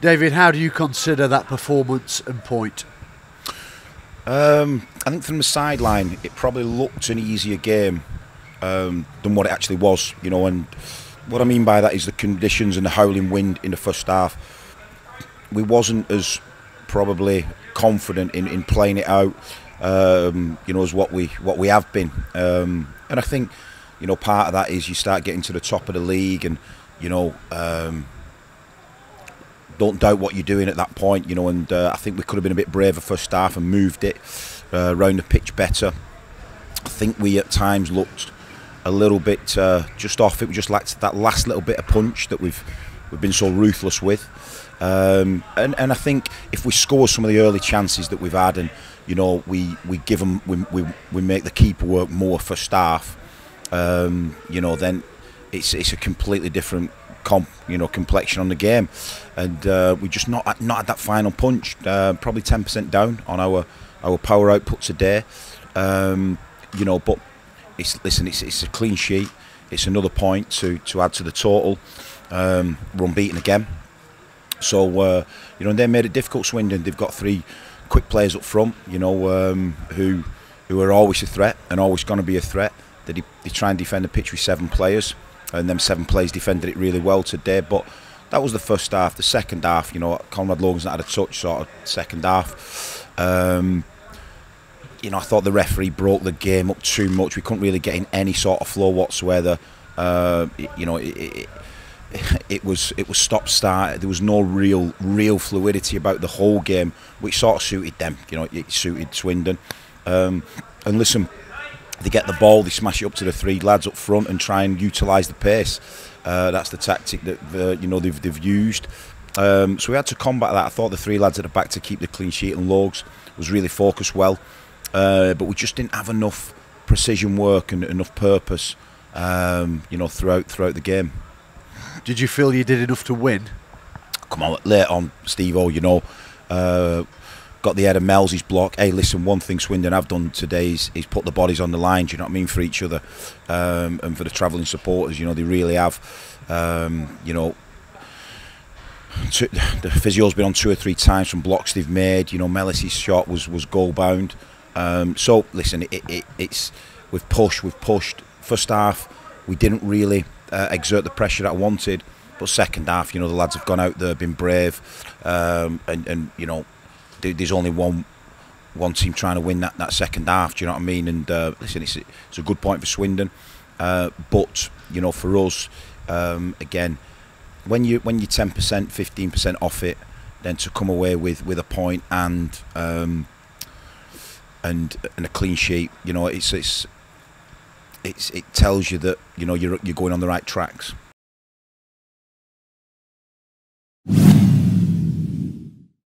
David, how do you consider that performance and point? I think from the sideline, it probably looked an easier game than what it actually was, you know. And what I mean by that is the conditions and the howling wind in the first half. We wasn't as probably confident in playing it out, you know, as what we have been. And I think, you know, part of that is you start getting to the top of the league, and you know, don't doubt what you're doing at that point, you know. And I think we could have been a bit braver first half and moved it around the pitch better. I think we at times looked a little bit just off. It just lacked that last little bit of punch that we've been so ruthless with. And I think if we score some of the early chances that we've had, and you know, we give them, we make the keeper work more first half, you know, then it's a completely different complexion on the game. And we just not had that final punch. Probably 10% down on our power output today. You know, but it's a clean sheet. It's another point to add to the total. We're unbeaten again. So you know, and they made it difficult. Swindon, they've got 3 quick players up front, you know, who are always a threat and always going to be a threat. They try and defend the pitch with 7 players, and them 7 players defended it really well today. But that was the first half. The second half, you know, Conrad Logan's not had a touch sort of second half. You know, I thought the referee broke the game up too much. We couldn't really get in any sort of flow whatsoever. You know, it was stop-start. There was no real fluidity about the whole game, which sort of suited them. You know, it suited Swindon. And listen, they get the ball, they smash it up to the 3 lads up front and try and utilise the pace. That's the tactic that you know, they've used. So we had to combat that. I thought the 3 lads at the back to keep the clean sheet, and Logs was really focused well, but we just didn't have enough precision work and enough purpose, you know, throughout the game. Did you feel you did enough to win? Come on, late on, Steve-O, you know, got the head of Mel's block. Hey, listen, one thing Swindon have done today is put the bodies on the line, do you know what I mean, for each other, and for the travelling supporters, you know, they really have. You know, the physio's been on 2 or 3 times from blocks they've made. You know, Melis's shot was goal bound. So listen, we've pushed. First half, we didn't really exert the pressure that I wanted, but second half, you know, the lads have gone out there, been brave, and you know, there's only one team trying to win that second half. Do you know what I mean? And listen, it's a good point for Swindon, but you know, for us, again, when you're 10%, 15% off it, then to come away with a point and a clean sheet, you know, it tells you that, you know, you're going on the right tracks.